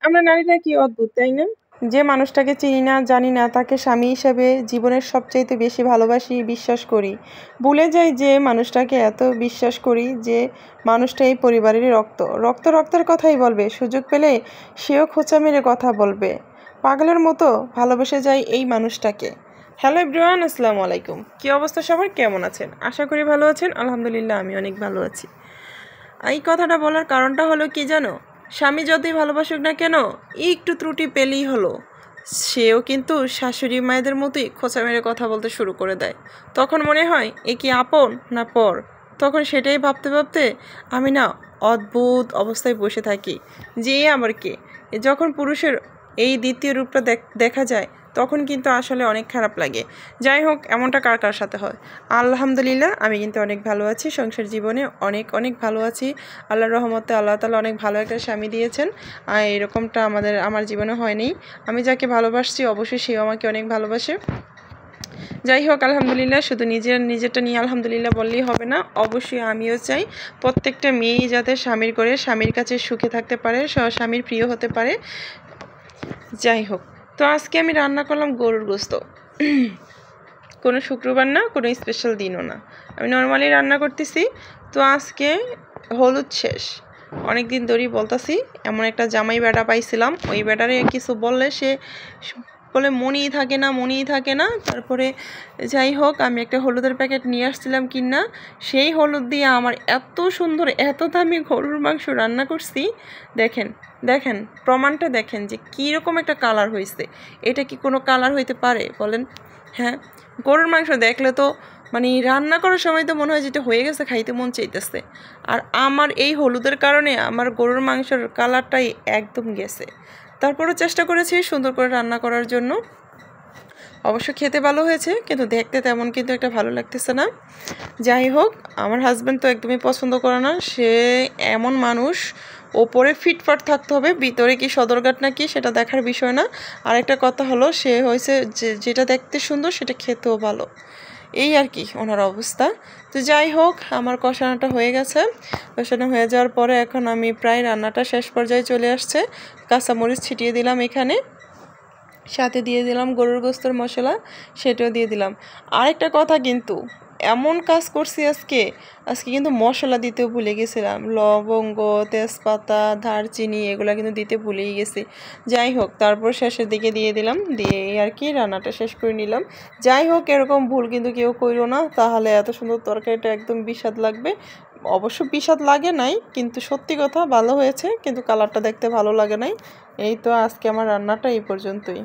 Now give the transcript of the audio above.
আমরা নারীরা কি অদ্ভুত, তাই না? যে মানুষটাকে চিনি না, জানি না, তাকে স্বামী হিসেবে জীবনের সবচাইতে বেশি ভালোবাসি, বিশ্বাস করি। ভুলে যাই যে মানুষটাকে এত বিশ্বাস করি যে মানুষটা এই পরিবারেরই রক্তের কথাই বলবে। সুযোগ পেলে সেও খোঁচা মেরে কথা বলবে। পাগলের মতো ভালোবেসে যাই এই মানুষটাকে। হ্যালো এভরিওয়ান, আসসালামু আলাইকুম। কি অবস্থা সবার, কেমন আছেন? আশা করি ভালো আছেন। আলহামদুলিল্লাহ, আমি অনেক ভালো আছি। এই কথাটা বলার কারণটা হলো কি জানো? স্বামী যতই ভালোবাসুক না কেন, একটু ত্রুটি পেলেই হলো সেও কিন্তু শাশুড়ি মায়েদের মতোই খোঁচা মেরে কথা বলতে শুরু করে দেয়। তখন মনে হয় এ কি আপন না পর। তখন সেটাই ভাবতে ভাবতে আমি না অদ্ভুত অবস্থায় বসে থাকি যে আবার কে। যখন পুরুষের এই দ্বিতীয় রূপটা দেখা যায় তখন কিন্তু আসলে অনেক খারাপ লাগে। যাই হোক, এমনটা কার কার সাথে হয়? আলহামদুলিল্লাহ, আমি কিন্তু অনেক ভালো আছি। সংসার জীবনে অনেক অনেক ভালো আছি। আল্লাহর রহমতে আল্লাহ তাআলা অনেক ভালো একটা স্বামী দিয়েছেন। আর এরকমটা আমার জীবনে হয়নি। আমি যাকে ভালোবাসছি অবশ্যই সেও আমাকে অনেক ভালোবাসে। যাই হোক, আলহামদুলিল্লাহ, শুধু নিজেরটা নিয়ে আলহামদুলিল্লাহ বললেই হবে না। অবশ্যই আমিও চাই প্রত্যেকটা মেয়েই যাতে স্বামীর কাছে সুখে থাকতে পারে, স্বামীর প্রিয় হতে পারে। যাই হোক, তো আজকে আমি রান্না করলাম গরুর গোশত। কোনো শুক্রবার না, কোনো স্পেশাল দিনও না, আমি নর্মালি রান্না করতেছি। তো আজকে হলুদ শেষ, অনেক দিন ধরেই বলতাছি। এমন একটা জামাই বেটা পাইছিলাম, ওই বেটারে কিছু বললে সে বলে মনেই থাকে না। তারপরে যাই হোক, আমি একটা হলুদের প্যাকেট নিয়ে আসছিলাম কিনা, সেই হলুদ দিয়ে আমার এত সুন্দর এত দামি গরুর মাংস রান্না করছি। দেখেন প্রমাণটা দেখেন যে কীরকম একটা কালার হয়েছে। এটা কি কোনো কালার হইতে পারে বলেন? হ্যাঁ, গরুর মাংস দেখলে তো মানে রান্না করার সময় তো মনে হয় যেটা হয়ে গেছে, খাইতে মন চাইতেছে। আর আমার এই হলুদের কারণে আমার গরুর মাংসের কালারটাই একদম গেছে। তারপরও চেষ্টা করেছি সুন্দর করে রান্না করার জন্য। অবশ্য খেতে ভালো হয়েছে, কিন্তু দেখতে তেমন কিন্তু একটা ভালো লাগতেছে না। যাই হোক, আমার হাজব্যান্ড তো একদমই পছন্দ করে না। সে এমন মানুষ, ওপরে ফিটফাট থাকতে হবে, ভিতরে কি সদরঘাট নাকি সেটা দেখার বিষয় না। আরেকটা কথা হলো, সে হয়েছে যেটা দেখতে সুন্দর সেটা খেতেও ভালো। এই আর কি ওনার অবস্থা। তো যাই হোক, আমার কষানোটা হয়ে গেছে। কষানো হয়ে যাওয়ার পরে এখন আমি প্রায় রান্নাটা শেষ পর্যায়ে চলে আসছে। কাঁচামরিচ ছিটিয়ে দিলাম এখানে, সাথে দিয়ে দিলাম গরুর গোশতের মশলা, সেটাও দিয়ে দিলাম। আরেকটা কথা, কিন্তু এমন কাজ করছি আজকে কিন্তু মশলা দিতেও ভুলে গেছিলাম। লবঙ্গ, তেজপাতা, দারচিনি এগুলো কিন্তু দিতে ভুলেই গেছি। যাই হোক, তারপর শেষের দিকে দিয়ে দিলাম, দিয়ে আর কি রান্নাটা শেষ করে নিলাম। যাই হোক, এরকম ভুল কিন্তু কেউ কইরো না, তাহলে এত সুন্দর তরকারিটা একদম বিস্বাদ লাগবে। অবশ্য বিস্বাদ লাগে নাই, কিন্তু সত্যি কথা ভালো হয়েছে, কিন্তু কালারটা দেখতে ভালো লাগে নাই। এই তো আজকে আমার রান্নাটা এই পর্যন্তই।